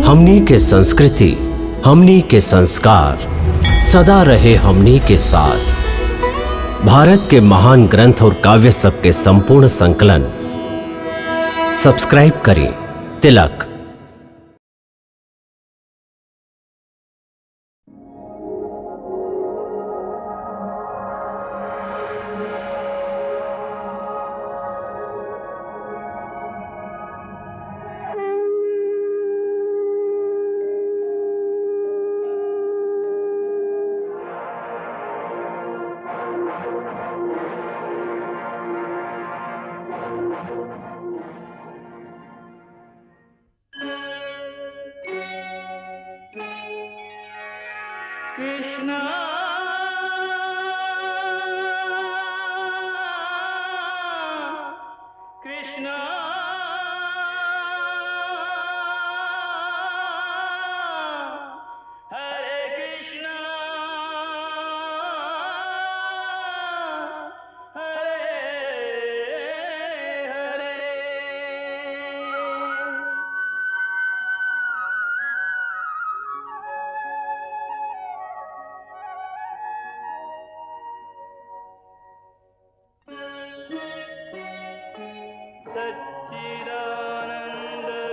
हमनी के संस्कृति, हमनी के संस्कार सदा रहे हमनी के साथ। भारत के महान ग्रंथ और काव्य सब के संपूर्ण संकलन सब्सक्राइब करें तिलक। कृष्णा कृष्णा हरे कृष्णा हरे हरे।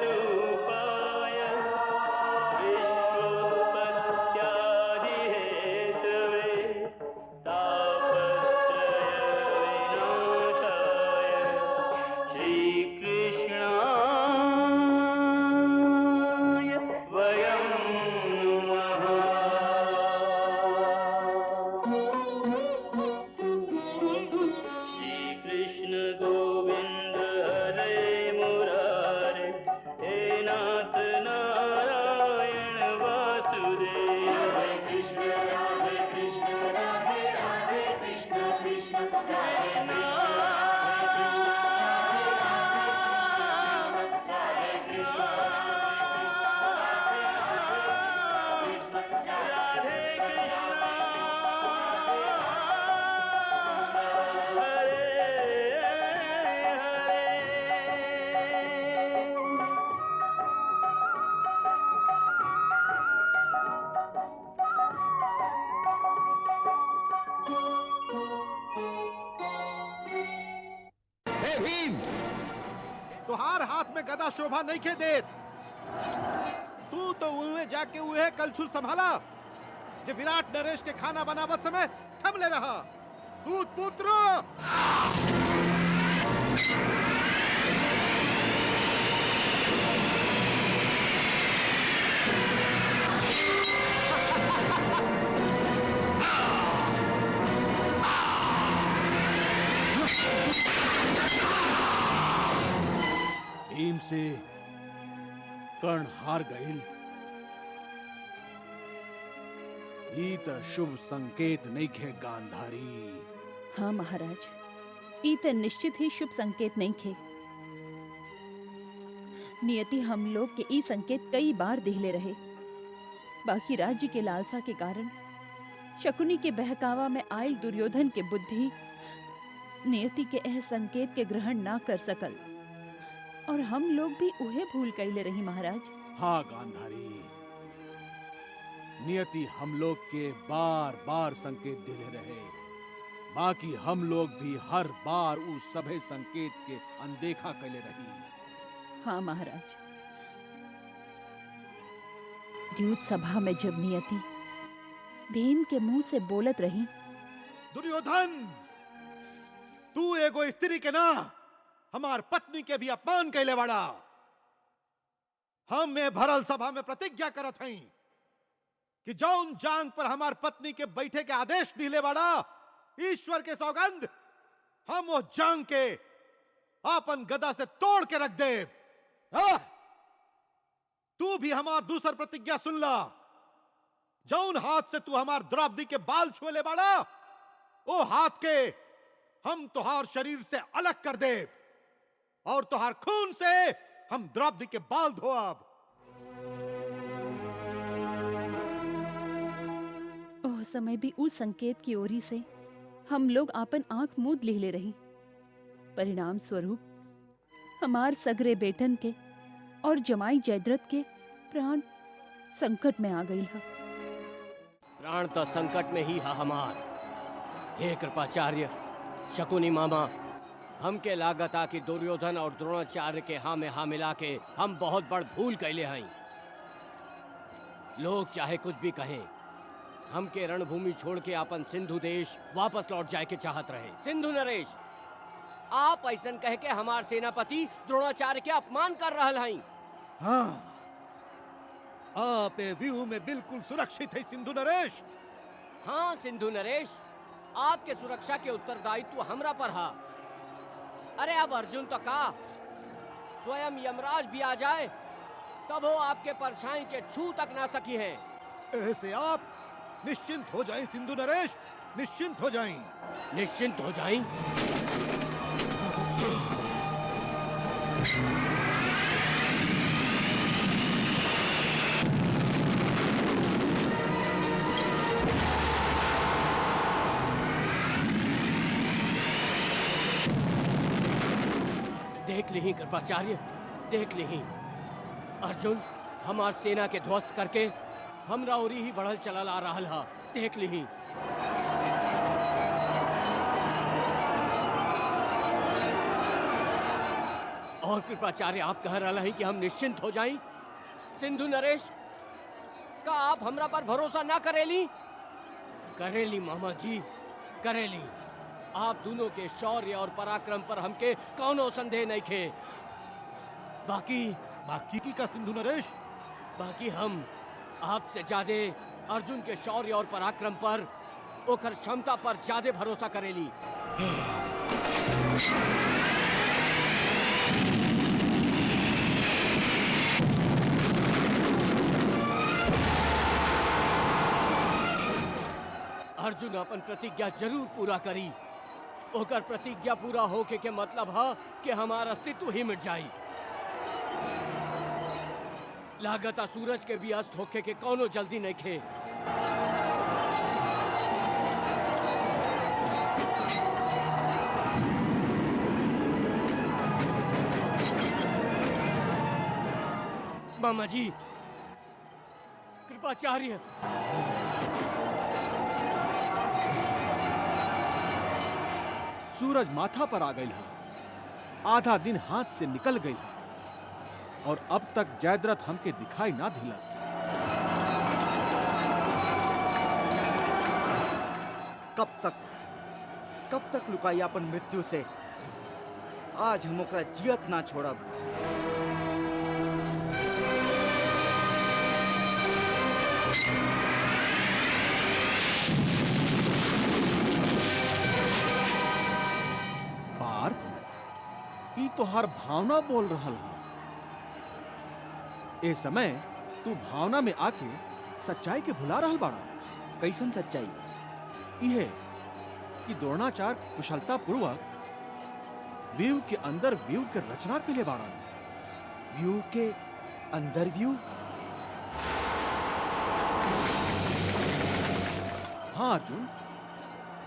सच्चिदानन्दरूपाय विश्वोत्पत्त्यादिहेतवे तापत्रयविनाशाय श्रीकृष्णाय वयं नमः। श्रीकृष्ण गोविंद हरे मुरारे, हे नाथ नारायण वासुदेव। हरे कृष्ण राधे राधे कृष्ण कृष्ण हरे हे भीम, तुहार हाथ में गदा शोभा नहीं खे देत। तू तो उहे जाके उहे कलछुल संभाला जे विराट नरेश के खाना बनावत समय थमले रहा। सूत पुत्र भीम से कर्ण हार गईल। ई त शुभ संकेत नहीं खे गांधारी। हाँ महाराज, ई त निश्चित ही शुभ संकेत नहीं खे। नियति हम लोग के ई संकेत कई बार दिखले रहे, बाकी राज्य के लालसा के कारण शकुनी के बहकावा में आयल दुर्योधन के बुद्धि नियति के एह संकेत के ग्रहण ना कर सकल, और हम लोग भी उहे भूल कैले रही महाराज। हाँ गांधारी, नियति हम लोग के बार बार संकेत दिले रहे, बाकी हम लोग भी हर बार उस सभे संकेत के अनदेखा कैले रही। हाँ महाराज, द्यूत सभा में जब नियति भीम के मुंह से बोलत रही, दुर्योधन, तू एगो स्त्री के ना हमार पत्नी के भी अपमान कैले वाला। हम में भरल सभा में प्रतिज्ञा करत हई कि जौन जांग पर हमार पत्नी के बैठे के आदेश दिले वाला, ईश्वर के सौगंध, हम वो जांग के आपन गदा से तोड़ के रख दे। तू भी हमार दूसर प्रतिज्ञा सुन ला। जौन हाथ से तू हमार द्रौपदी के बाल छुएले वाला, वो हाथ के हम तुहार शरीर से अलग कर दे, और तुहार खून से हम द्रौपदी के बाल धोअब। ओह समय भी उस संकेत की ओरी से हम लोग आपन आंख मूंद लेले रही। परिणाम स्वरूप हमार सगरे बेटन के और जमाई जयद्रथ के प्राण संकट में आ गई है। प्राण तो संकट में ही है हमार। हे कृपाचार्य, शकुनी मामा, हमके लागता कि दुर्योधन और द्रोणाचार्य के हाँ में हाँ मिला के हम बहुत बड़ भूल कैले हैं। लोग चाहे कुछ भी कहें, हमके रणभूमि छोड़ के अपन सिंधु देश वापस लौट जाए के चाहत रहे। सिंधु नरेश, आप ऐसन कह के हमार सेनापति द्रोणाचार्य के अपमान कर रहल हैं। हाँ, आप ए व्यू में बिल्कुल सुरक्षित है सिंधु नरेश। हाँ सिंधु नरेश, आपके सुरक्षा के उत्तरदायित्व हमरा पर है। अरे अब अर्जुन तो का स्वयं यमराज भी आ जाए तब वो आपके परछाई के छू तक ना सकी है। ऐसे आप निश्चिंत हो जाएं सिंधु नरेश, निश्चिंत हो जाएं। निश्चिंत हो जाएं? देख ली कृपाचार्य, देख ली अर्जुन हमार सेना के ध्वस्त करके हमरा ओरी ही बढ़ल चलल आ रहल हा। देख ली। और कृपाचार्य आप कह रहा है कि हम निश्चिंत हो जाएं? सिंधु नरेश, का आप हमरा पर भरोसा ना करेली? करेली मामा जी, करेली। आप दोनों के शौर्य और पराक्रम पर हमके कौनो संदेह नहीं खे। बाकी की का सिंधु नरेश? बाकी हम आपसे ज्यादा अर्जुन के शौर्य और पराक्रम पर, ओकर क्षमता पर ज्यादा भरोसा करेली। अर्जुन अपन प्रतिज्ञा जरूर पूरा करी। ओकर प्रतिज्ञा पूरा होके के मतलब है कि हमारा अस्तित्व ही मिट जाई। लागता सूरज के भी अस्त होके के कौनो जल्दी नहीं खे। मामा जी, कृपाचार्य, सूरज माथा पर आ गई है। आधा दिन हाथ से निकल गई है और अब तक जयद्रथ हमके दिखाई ना दिलस। कब तक लुकाई अपन मृत्यु से? आज हम ओकरा जियत ना छोड़ब। पार्थ, ई तोहार भावना बोल रहल है। ए समय तू भावना में आके सच्चाई के भुला रहल बाड़ा। कैसन सच्चाई? इहे कि द्रोणाचार्य कुशलता पूर्वक व्यू के अंदर व्यू के रचना के लिए बाड़ा। व्यू के अंदर व्यू? हाँ अर्जुन,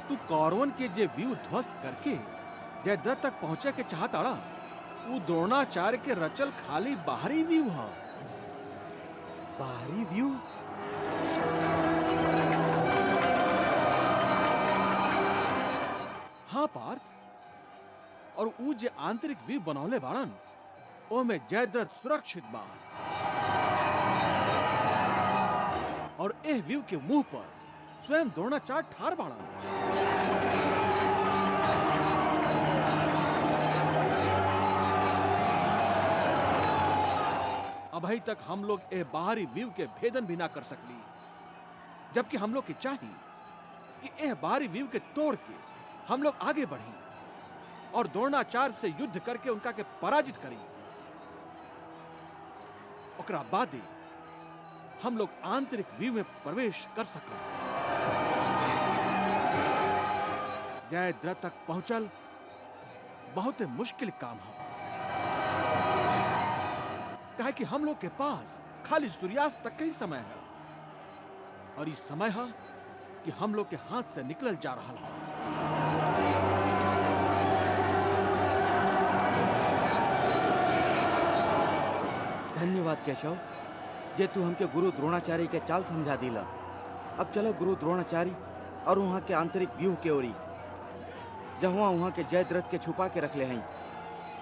तू कौरवन के जे व्यू ध्वस्त करके जयद्रथ तक पहुंचे के चाहताड़ा, वो द्रोणाचार्य के रचल खाली बाहरी व्यू है। बाहरी व्यू? हाँ पार्थ, और ऊ जे आंतरिक व्यू बनौले बाड़न, ओ में जयद्रथ सुरक्षित बा। और एह व्यू के मुंह पर स्वयं द्रोणाचार्य ठार बाड़न। अभी तक हम लोग ए बाहरी व्यू के भेदन भी ना कर सकली, जबकि हम लोग की चाहिए कि एह बाहरी व्यू के तोड़ के हम लोग आगे बढ़ी और द्रोणाचार्य से युद्ध करके उनका के पराजित करी। ओकरा बादे हम लोग आंतरिक व्यू में प्रवेश कर सकते। जयद्रथ तक पहुंचल बहुत मुश्किल काम है, कहे कि हम लोग के पास खाली सूर्यास्त तक का ही समय है, और इस समय है कि हम लोग के हाथ से निकल जा रहा है। धन्यवाद केशव, जे तू हमके गुरु द्रोणाचार्य के चाल समझा दिला। अब चलो गुरु द्रोणाचार्य और वहाँ के आंतरिक व्यूह के ओरी, जहाँ वहाँ के जयद्रथ के छुपा के रख ले हैं,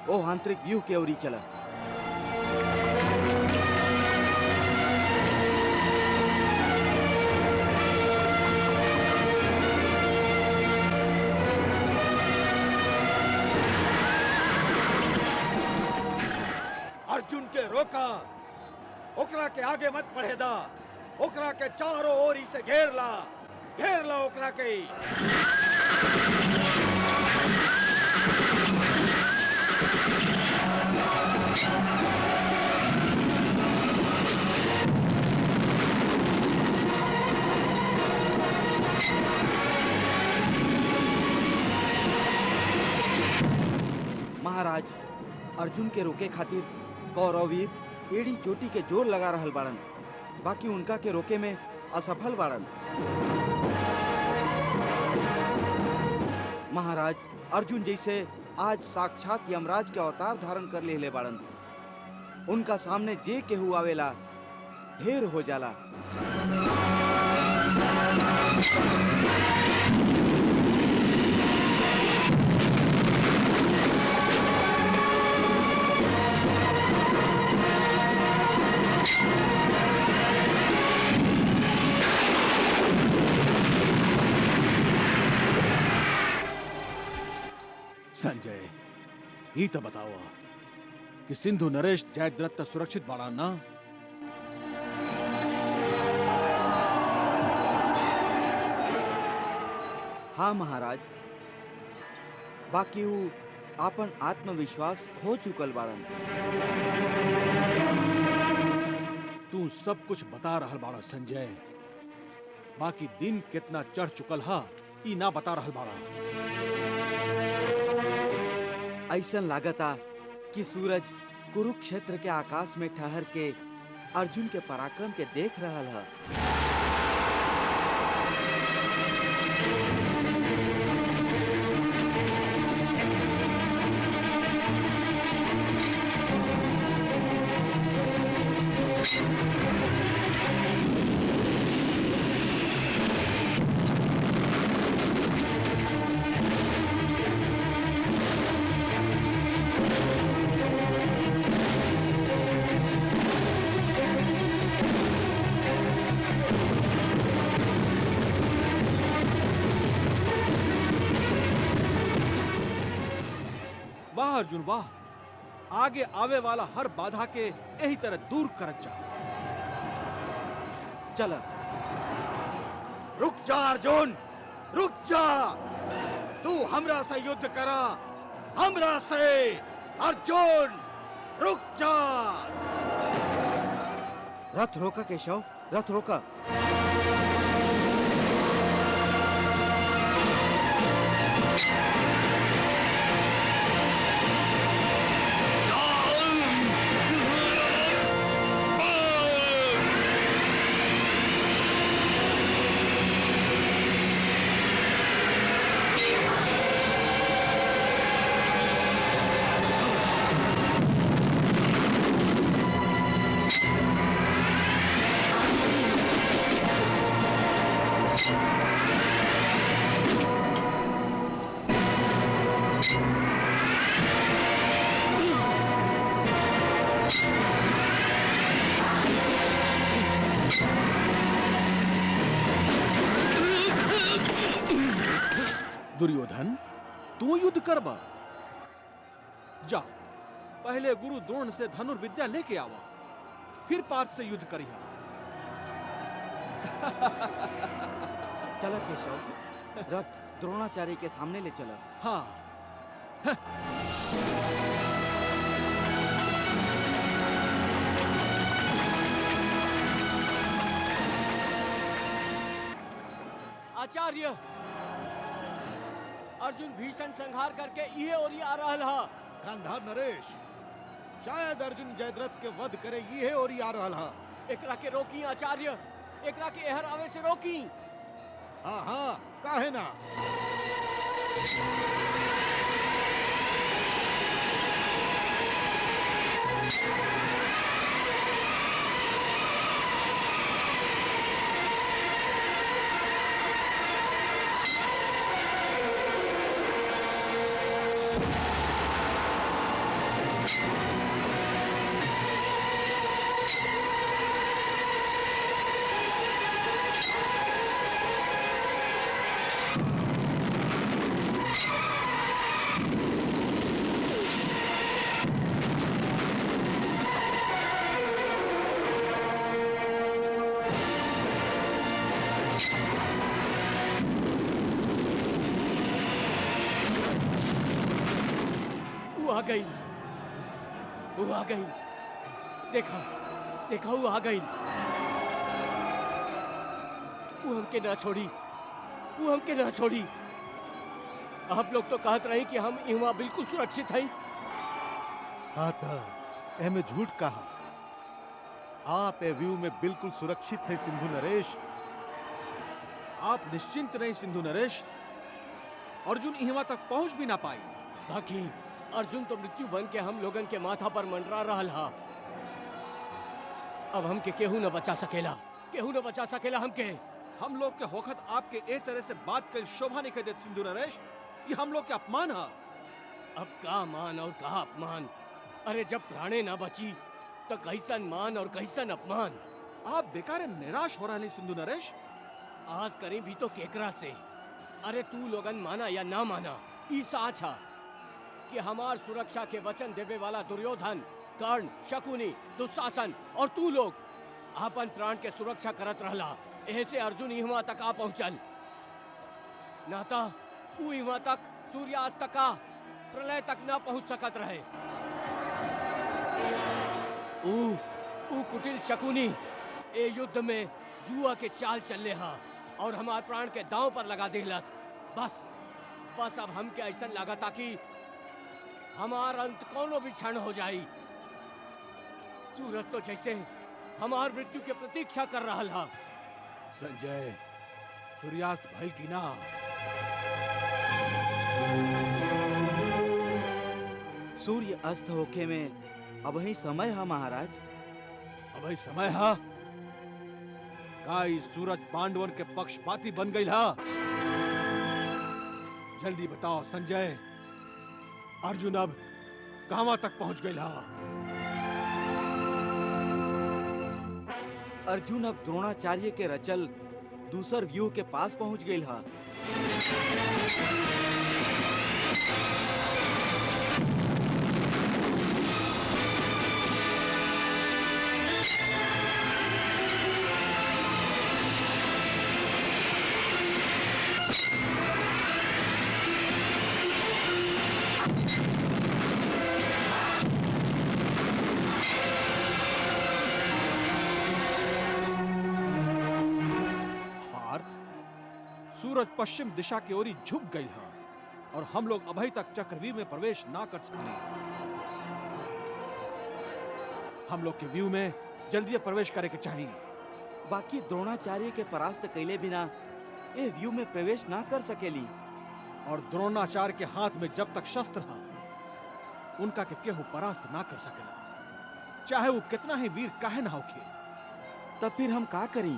वो आंतरिक व्यूह के ओरी चला। अर्जुन के रोका, ओकरा के आगे मत बढ़े दा, ओकरा के चारों ओरी से घेर ला ओकरा के। महाराज, अर्जुन के रोके खातिर कौरवीर एड़ी चोटी के जोर लगा रहल बाड़न, बाकी उनका के रोके में असफल बाड़न। महाराज, अर्जुन जैसे आज साक्षात यमराज के अवतार धारण कर ले बाड़न, उनका सामने जे केहू आवेला ढेर हो जाला। संजय, ये तो बताओ कि सिंधु नरेश जयद्रथ तक सुरक्षित बाड़ा ना? हाँ महाराज, बाकी वो आपन आत्मविश्वास खो चुकल बाड़न। तू सब कुछ बता रहल बाड़ा संजय, बाकी दिन कितना चढ़ चुकल हा ई ना बता रहल बाड़ा। ऐसन लागता कि सूरज कुरुक्षेत्र के आकाश में ठहर के अर्जुन के पराक्रम के देख रहल है। वाह अर्जुन वाह, आगे आवे वाला हर बाधा के यही तरह दूर करत जा। चल, रुक जा अर्जुन, रुक जा। तू हमरा से युद्ध करा, हमरा से। अर्जुन रुक जा। रथ रोका केशव, रथ रोका। दुर्योधन, तू युद्ध करबा? जा, पहले गुरु द्रोण से धनुर्विद्या लेके आवा, फिर पार्थ से युद्ध करिहा। चला केशव, रथ द्रोणाचार्य के सामने ले चला। हाँ। आचार्य, अर्जुन भीषण संहार करके इहे ओरी आ रहल हा। गांधार नरेश, शायद अर्जुन जयद्रथ के वध करे ये ओरी आ रहल हा। एकरा के रोकी आचार्य, एकरा के एहर आवे से रोकी। हाँ हाँ, काहे ना। गई, वो आ गई। देखा देखा, वो आ गई। वो हमके ना छोड़ी, वो हमके ना छोड़ी। आप लोग तो कहत रहे कि हम यहाँ बिल्कुल सुरक्षित हैं। हाँ तो एमे झूठ कहा। आप ए व्यू में बिल्कुल सुरक्षित है सिंधु नरेश। आप निश्चिंत रहे सिंधु नरेश, अर्जुन यहाँ तक पहुंच भी ना पाई। बाकी अर्जुन तो मृत्यु बन के हम लोगन के माथा पर मंडरा रहल हा। अब हमके केहू न बचा सकेला, केहू न बचा सकेला हमके। हम लोग के होखत आपके ए तरह से बात कर शोभा नहीं कर देते सिंधु नरेश। ये हम लोग के अपमान है। अब का मान और कहा अपमान? अरे जब प्राणे ना बची तो कैसन मान और कैसन अपमान। आप बेकार निराश हो रहे हैं सिंधु नरेश। आज करें भी तो केकरा से। अरे तू लोगन माना या ना माना, ई साच हा कि हमार सुरक्षा के वचन देवे वाला दुर्योधन, कर्ण, शकुनी, दुशासन और तू लोग आपन प्राण के सुरक्षा करत रहला। ऐसे अर्जुन यहाँ तक आ पहुंचल। नाता ऊ यहाँ तक सूर्यास्त तक आ, प्रलय तक ना पहुंच सकत रहे। ऊ कुटिल शकुनी ए युद्ध में जुआ के चाल चलने हा और हमार प्राण के दांव पर लगा दिलस। बस अब हमके ऐसा लागता कि हमार अंत कोनो भी क्षण हो जाई। सूरज तो जैसे हमार मृत्यु के प्रतीक्षा कर रहा हा। संजय, सूर्यास्त भइल की ना? सूर्य अस्त होके में अब ही समय है महाराज। अब ही समय है का इस सूरज पांडवन के पक्षपाती बन गई हा? जल्दी बताओ संजय, अर्जुन अब कहां तक पहुंच गई हा? अर्जुन अब द्रोणाचार्य के रचल दूसर व्यूह के पास पहुंच गई हा। सूरज पश्चिम दिशा की ओर झुक गई है और हम लोग अभी तक चक्रव्यूह में प्रवेश ना कर सके। हम लोग के व्यू में जल्दी प्रवेश करे के चाहिए। बाकी द्रोणाचार्य के परास्त कैले बिना ए व्यू में प्रवेश ना कर सकेली। और द्रोणाचार्य के हाथ में जब तक शस्त्र है उनका के केहू परास्त ना कर सकेला, चाहे वो कितना ही वीर काहे ना होके। तब फिर हम का करी?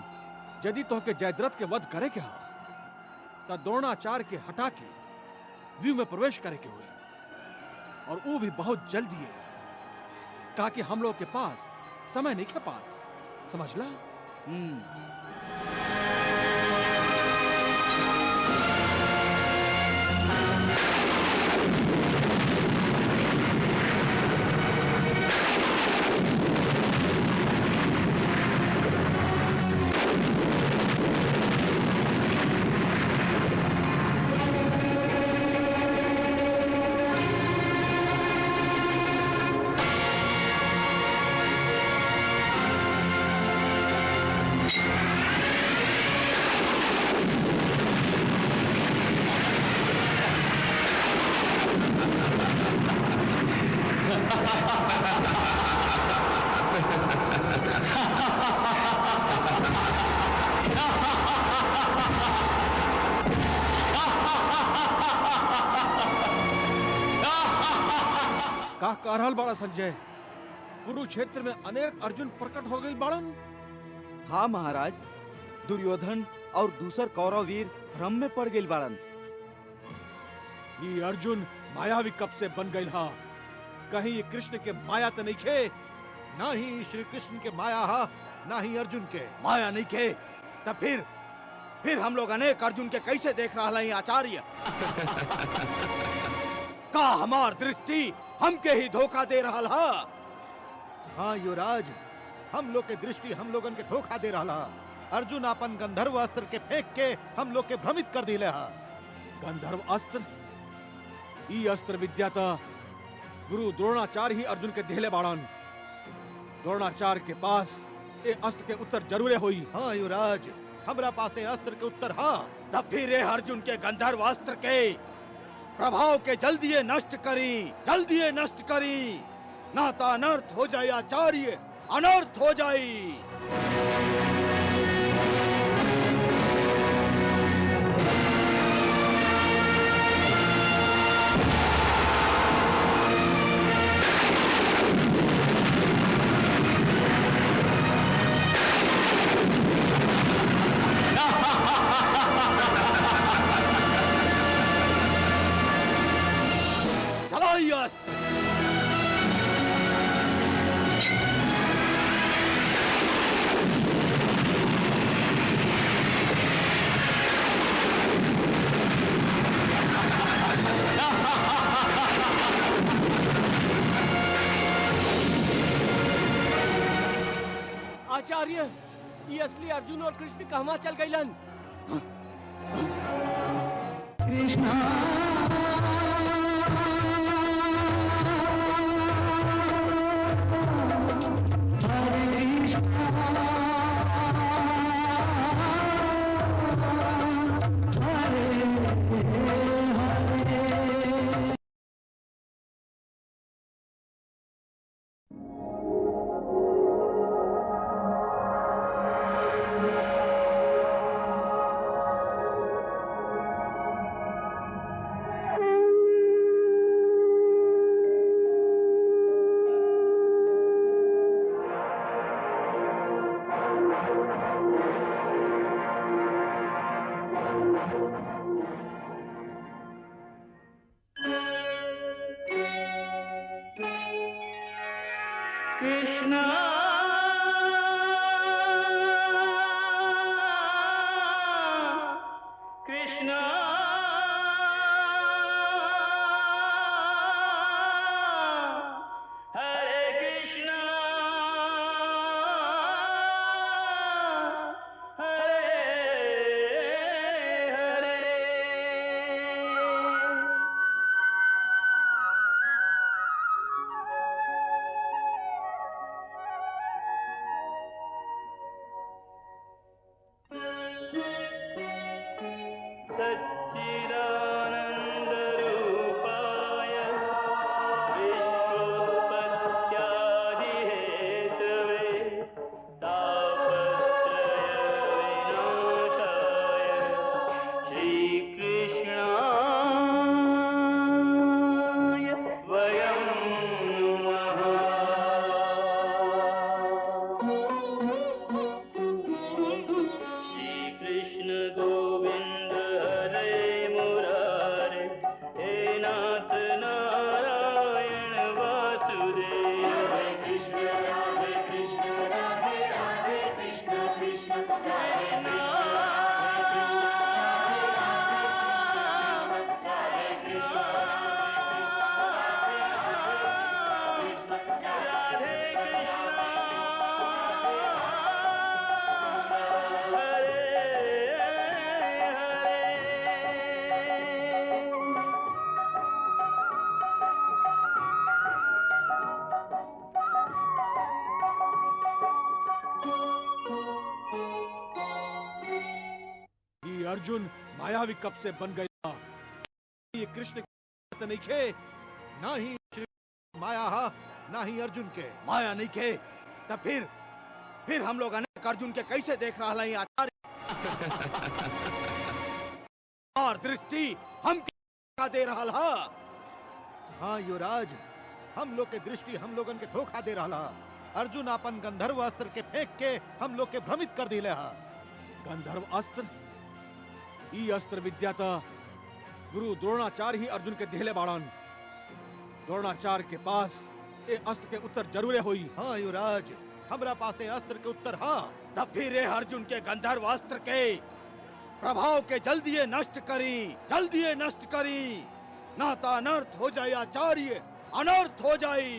यदि तो के जयद्रथ के वध करे के हा तो द्रोणाचार्य के हटा के व्यू में प्रवेश करे के हुए, और वो भी बहुत जल्दी है, कहा कि हम लोग के पास समय नहीं है पात। समझला? का करहल बाड़ा संजय? कुरुक्षेत्र में अनेक अर्जुन प्रकट हो गई बाड़न। हाँ महाराज, दुर्योधन और दूसर कौरव वीर भ्रम में पड़ गई बाड़न। ये अर्जुन मायावी कब से बन गई हा? कहीं ये कृष्ण के माया तो नहीं खे? ना ही श्री कृष्ण के माया हा, ना ही अर्जुन के माया नहीं खे। तब फिर हम लोग अनेक अर्जुन के कैसे देख रहा है आचार्य? का हमार दृष्टि हमके ही धोखा दे रहा हा? हाँ युवराज, हम लोग के दृष्टि हम लोगन के धोखा दे रहा। अर्जुन अपन गंधर्व अस्त्र के फेंक के हम लोग के भ्रमित कर दिले हा। गंधर्व अस्त्र? ई अस्त्र विद्या तो गुरु द्रोणाचार्य ही अर्जुन के देहले बाड़न। द्रोणाचार्य के पास ए अस्त्र के उत्तर जरूरे होई। हाँ युवराज, हमरा पासे अस्त्र के उत्तर हाँ। तब फिर ये अर्जुन के गंधर्व अस्त्र के प्रभाव के जल्दी नष्ट करी, जल्दी नष्ट करी, ना तो अनर्थ हो जाए आचार्य, अनर्थ हो जाए। चलाइए अस्त्र। आचार्य, ये असली अर्जुन और कृष्ण कहवा चल गईलन? कृष्णा कृष्णा हरे कृष्णा हरे हरे। सच्चिदानन्दरूपाय विश्वोत्पत्त्यादिहेतवे तापत्रयविनाशाय श्रीकृष्णाय वयं नमः। श्रीकृष्ण गोविंद हरे मुरारे, हे नाथ नारायण वासुदेव। हरे कृष्ण राधे राधे कृष्ण कृष्ण कृष्ण ये अर्जुन मायावी कब से बन गया? ये कृष्ण के नहीं खे। ना ही श्री माया हा, ना ही अर्जुन के। माया नहीं खे, तब फिर हम लोग अनेक अर्जुन के कैसे देख रहा है आचार्य? और दृष्टि हम क्या दे रहा हा? हाँ युवराज, हम लोग के दृष्टि हम लोगन के धोखा दे रहा। अर्जुन अपन गंधर्व अस्त्र के फेंक के हम लोग के भ्रमित कर दिले हा। गंधर्व अस्त्र? ई अस्त्र विद्या था गुरु द्रोणाचार्य ही अर्जुन के देहले बाड़न। द्रोणाचार्य के पास ए अस्त्र के उत्तर जरूरे होई। हाँ युवराज, हमरा पासे अस्त्र के उत्तर हाँ। तब फिर ये अर्जुन के गंधर्व अस्त्र के प्रभाव के जल्दी नष्ट करी, जल्दी नष्ट करी, ना तो अनर्थ हो जाए आचार्य, अनर्थ हो जाए।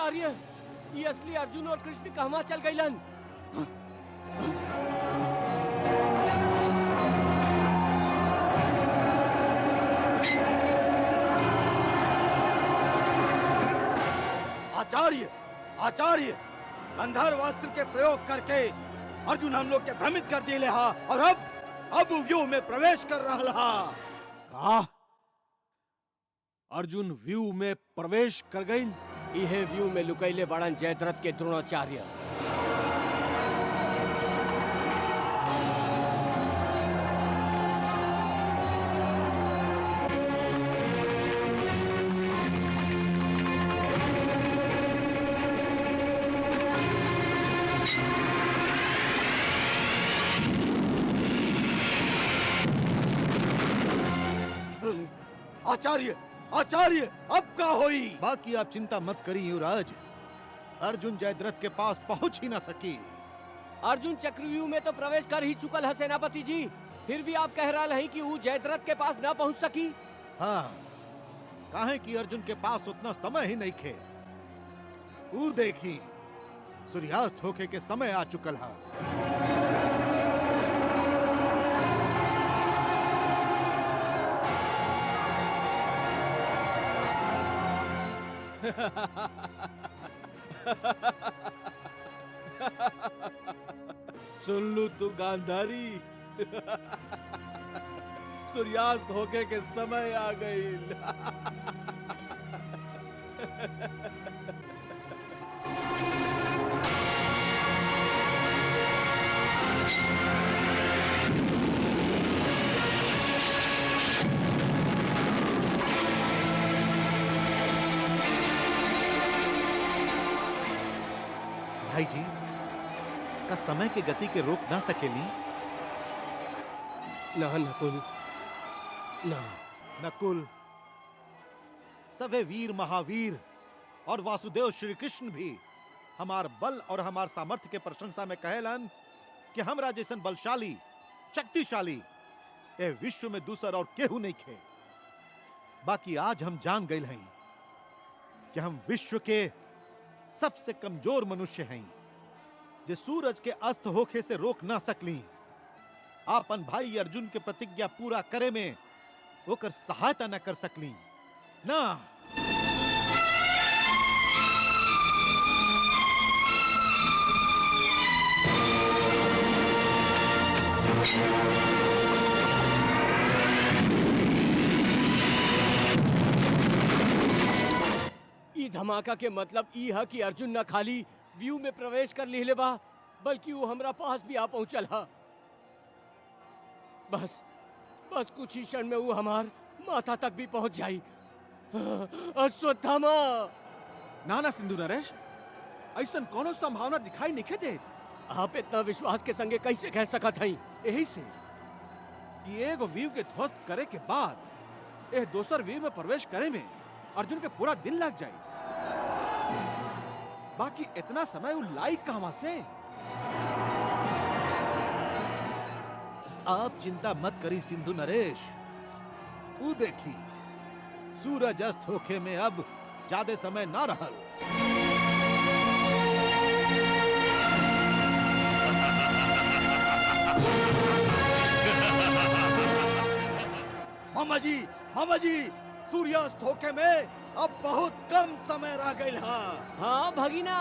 आचार्य, ये असली अर्जुन और कृष्ण कहवा चल गईलन? आचार्य, आचार्य, गंधर्व अस्त्र के प्रयोग करके अर्जुन हम लोग के भ्रमित कर दिले हा और अब व्यूह में प्रवेश कर रहा हा। का अर्जुन व्यू में प्रवेश कर गई? इहे व्यू में लुकैले बड़न जयद्रथ के द्रोणाचार्य। आचार्य, आचार्य, अब का होई? बाकी आप चिंता मत करिए युवराज, अर्जुन जयद्रथ के पास पहुंच ही ना सकी। अर्जुन चक्रव्यूह में तो प्रवेश कर ही चुकल है सेनापति जी, फिर भी आप कह रहा हैं कि वो जयद्रथ के पास ना पहुंच सकी। हाँ, काहे कि अर्जुन के पास उतना समय ही नहीं खे। वो देखी सूर्यास्त होके के समय आ चुकल है। सुन लू तू गांधारी, सूर्यास्त होके के समय आ गई। भाई जी, का समय के गति के रोक ना सकेली? ना नकुल, ना। नकुल, सभे वीर महावीर और वासुदेव श्री कृष्ण भी हमार बल और हमार सामर्थ्य के प्रशंसा में कहेलन कि हमरा जैसन बलशाली, शक्तिशाली ए विश्व में दूसर और केहू नहीं खे। बाकी आज हम जान गए हैं कि हम विश्व के सबसे कमजोर मनुष्य हैं, जे सूरज के अस्त होखे से रोक ना सकली। आपन भाई अर्जुन के प्रतिज्ञा पूरा करे में ओकर सहायता न कर सकली ना। ई धमाका के मतलब ई है कि अर्जुन न खाली व्यू में प्रवेश कर लिहले बा, बल्कि वो हमरा पास भी आ पहुंचल हा। बस कुछ ही क्षण में वो हमार माथा तक भी पहुंच जाई। अश्वत्थामा! नाना सिंधु नरेश, ऐसा कोनो संभावना दिखाई नहीं दे। आप इतना विश्वास के संगे कैसे कह सकत हई? यही से कि एगो व्यू के ध्वस्त करे के बाद ए दोसर व्यू में प्रवेश करे में अर्जुन के पूरा दिन लग जाए। बाकी इतना समय वो लाइक कहां से? आप चिंता मत करी सिंधु नरेश, वो देखी सूरज अस्त होखे में अब ज्यादा समय ना रहल। मामा जी, सूर्यास्त होके में अब बहुत कम समय रह गई है। हाँ भगिना,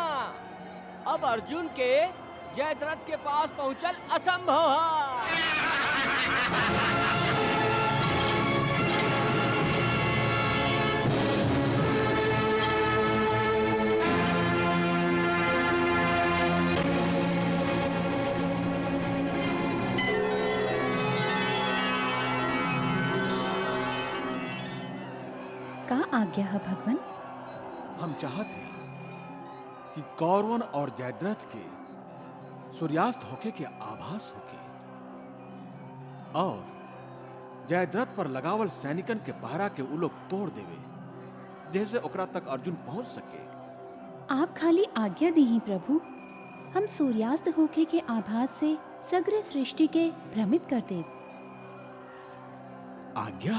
अब अर्जुन के जयद्रथ के पास पहुंचल असंभव है। का आज्ञा है भगवान? हम चाहते हैं कि कौरवन और जयद्रथ के सूर्यास्त होके के आभास होके और जयद्रथ पर लगावल सैनिकन के पहरा के उ लोग तोड़ देवे, जैसे ओकरा तक अर्जुन पहुंच सके। आप खाली आज्ञा दी ही प्रभु, हम सूर्यास्त होके के आभास से सग्र सृष्टि के भ्रमित कर दे। आज्ञा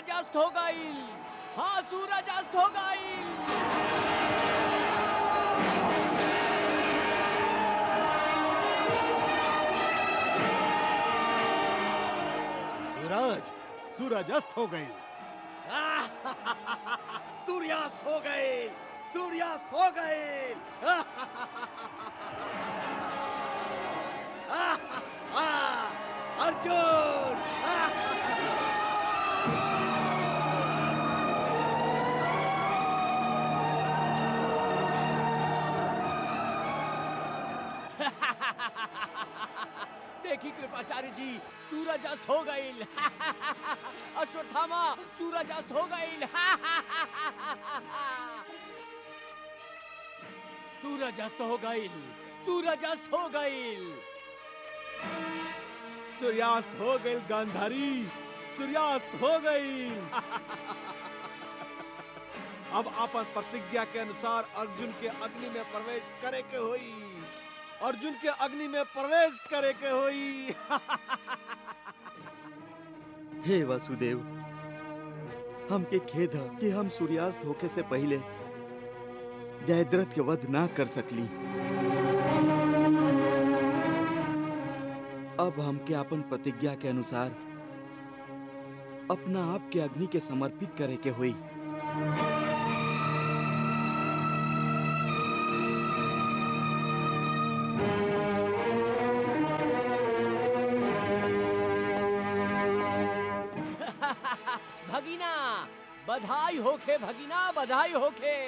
सूरज अस्त हो गई। हाँ, सूरज अस्त हो गई। युवराज, सूरज अस्त हो गई। सूर्यास्त हो गए, सूर्यास्त हो गए। अर्जुन! देखी कृपाचार्य जी, सूरज अस्त हो गई। अश्वत्थामा, सूरज अस्त हो गई। सूरज अस्त हो गई, सूरज अस्त हो गई। सूर्यास्त हो गई गांधारी, सूर्यास्त हो गई। अब अपन प्रतिज्ञा के अनुसार अर्जुन के अग्नि में प्रवेश करे के होई। अर्जुन के अग्नि में प्रवेश करे के होई। हे वासुदेव, हमके खेद है कि हम सूर्यास्त होके से पहले जयद्रथ के वध ना कर सकली। अब हमके अपन प्रतिज्ञा के अनुसार अपना आप के अग्नि के समर्पित करे के हुई। भगीना, बधाई होखे भगीना, बधाई होखे।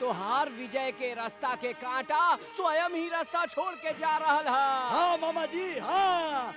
तोहार विजय के रास्ता के कांटा स्वयं ही रास्ता छोड़ के जा रहल है। हाँ मामा जी, हाँ।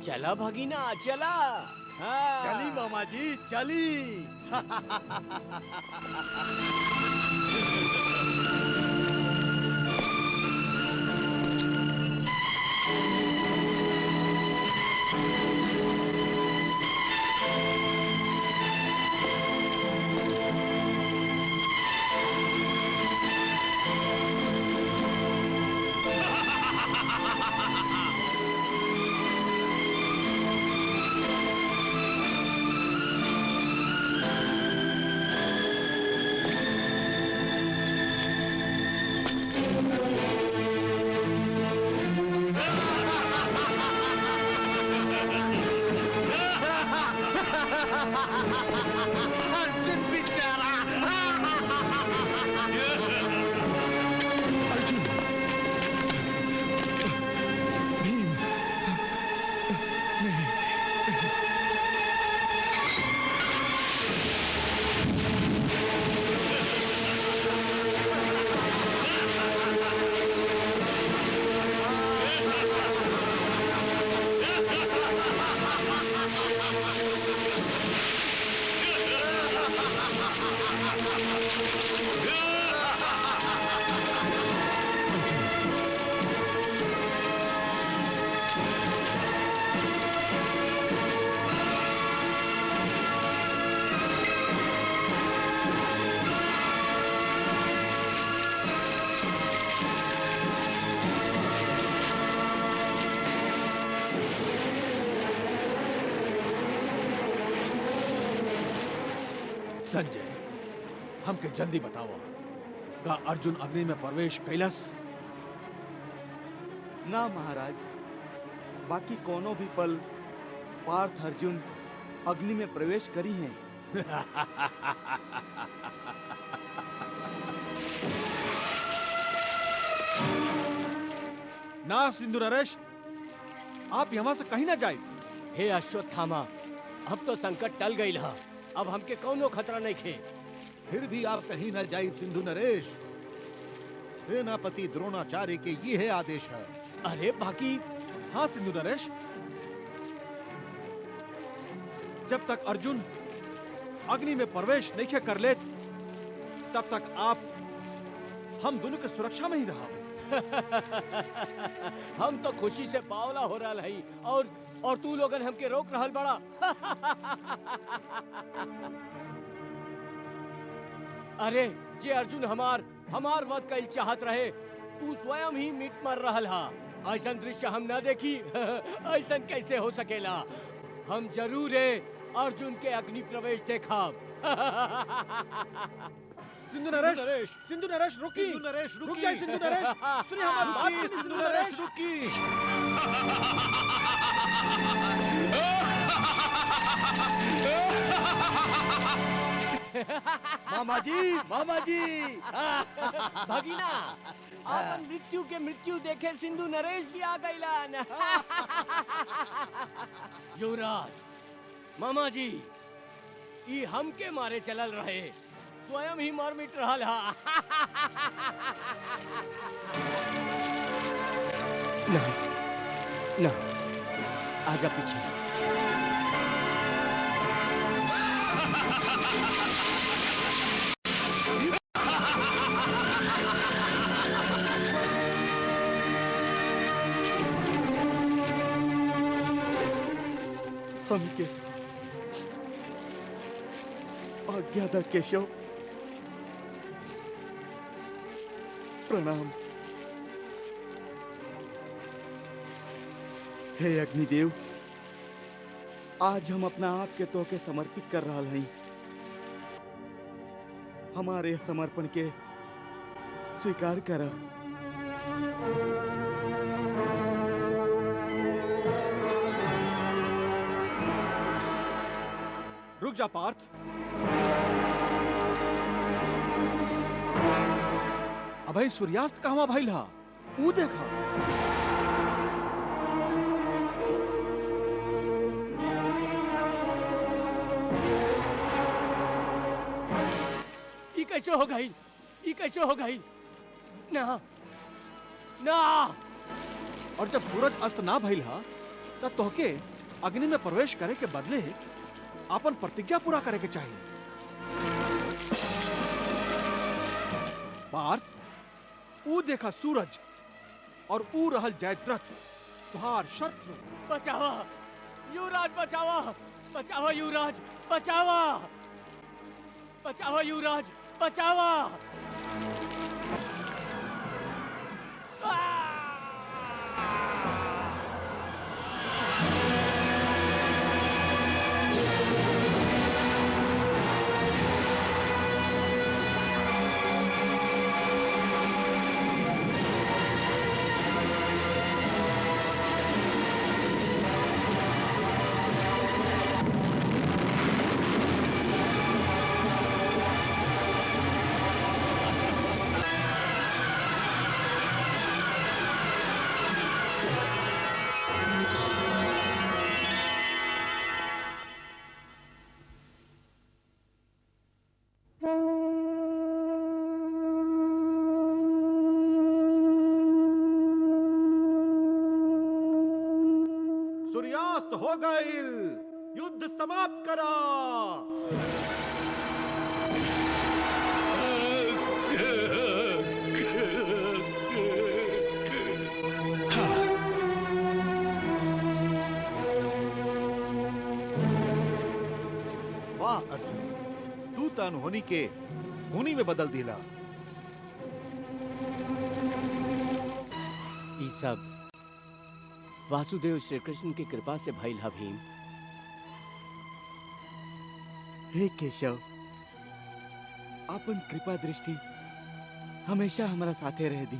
चला भगीना, चला। हाँ। चली मामा जी, चली। संजय, हमके जल्दी बताओ, का अर्जुन अग्नि में प्रवेश कैलस? ना महाराज, बाकी कोनो भी पल पार्थ अर्जुन अग्नि में प्रवेश करी हैं। ना सिंधु नरेश, आप यहाँ से कहीं ना जाए। हे अश्वत्थामा, अब तो संकट टल गई हा, अब हमके कौनो खतरा नहीं खे। फिर भी आप कहीं न जाइए सिंधु नरेश। सेनापति द्रोणाचार्य के ये है आदेश है। अरे बाकी हाँ सिंधु नरेश, जब तक अर्जुन अग्नि में प्रवेश नहीं कर ले, तब तक आप हम दोनों के सुरक्षा में ही रहा। हम तो खुशी से बावला हो रहा है और तू लोगन हमके रोक रहल बड़ा। अरे जे अर्जुन हमार वध कईल चाहत रहे, तू स्वयं ही मिट मर रहल हा। ऐसन दृश्य हम ना देखी। ऐसन कैसे हो सकेला? हम जरूर अर्जुन के अग्नि प्रवेश देखा। सिंधु नरेश, सिंधु नरेश रुकी, सिंधु नरेश रुक जाइए सिंधु नरेश, सुनिए हमारी बात, रुकिए सुनिए सिंधु नरेश, रुकिए। मामा जी, मामा जी। भगीना, अपन मृत्यु देखे सिंधु नरेश भी आ गईलन। युवराज, मामा जी, ई हमके मारे चलल रहे, स्वयं ही मर मिट रहल हा। ना, आजा पीछे। हमके आज्ञा दा केशव। प्रणाम। हे अग्निदेव, आज हम अपना आप के तोके समर्पित कर रहा हैं। हमारे समर्पण के स्वीकार करा। रुक जा पार्थ। अबे सूर्यास्त कहवा भइल हा? ऊ देखा। ई कैसे हो गई? ई कैसे हो गई? ना, ना। और जब सूरज अस्त ना भइल हा, तब तोहके अग्नि में प्रवेश करे के बदले अपन प्रतिज्ञा पूरा करे के चाहिए। पार्थ, ऊ देखा सूरज और ऊ रहल जयद्रथ, तुहार शत्रु। बचावा युवराज, बचावा, बचावा युवराज, बचावा, बचावा युवराज, बचावा। सूर्यास्त हो गईल, युद्ध समाप्त करा। वाह अर्जुन, तू त अनहोनी के होनी में बदल दिला। ई सब वासुदेव श्री कृष्ण की कृपा से भइल हा भीम। हे केशव, अपन कृपा दृष्टि हमेशा हमारा साथे रह दी।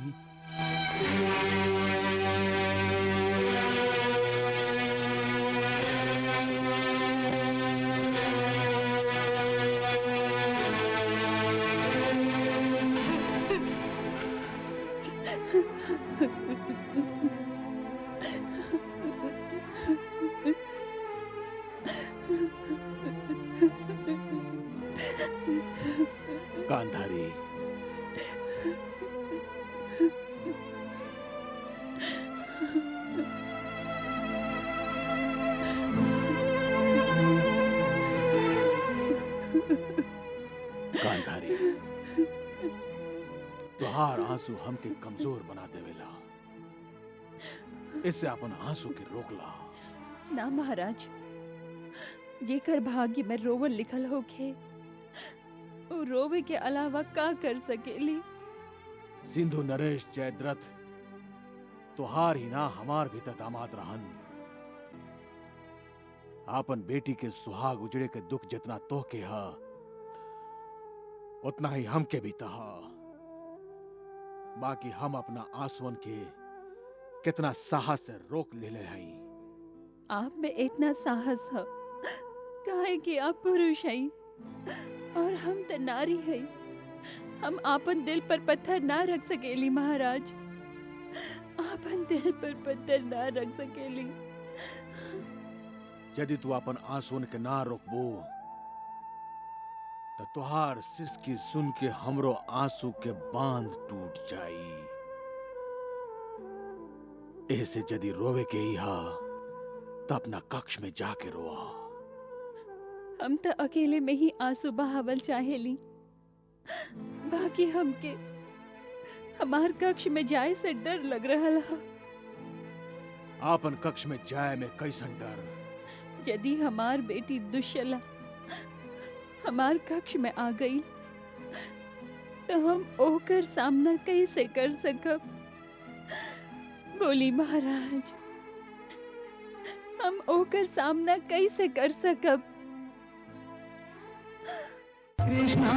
गांधारी, गांधारी, तुहार आंसू हमके कमजोर बना देवेला। इससे अपन आंसू के रोकला। ना महाराज, जेकर भाग्य में रोवल लिखल होखे वो रोवे के अलावा का कर सकेली। सिंधु नरेश जयद्रथ तुहार ही ना हमार भी त दामाद रहन। आपन बेटी के सुहाग उजड़े के दुख जितना तोहके हा उतना ही हमके भी तहा। बाकी हम अपना आंसुअन के कितना साहस से रोक लेले हई। आप में इतना साहस है काहे कि आप पुरुष हैं और हम त नारी हैं। हम आपन दिल पर पत्थर ना रख सकेली महाराज, आपन दिल पर पत्थर ना रख सकेली। यदि तू अपन आंसुन के ना रोकबो तो तुहार सिसकी सुन के हमरो आंसू के बांध टूट जाई। ऐसे यदि रोवे के ही हा तो अपना कक्ष में जाके रोआ। हम तो अकेले में ही आंसू बहावल चाहेली, बाकी हमके हमार कक्ष में जाए से डर लग रहा है। आपन कक्ष में जाए में कैसन डर? यदि हमार बेटी दुश्शला हमार कक्ष में आ गई तो हम ओकर सामना कैसे कर सकब? बोली महाराज, हम ओकर सामना कैसे कर सकब? कृष्णा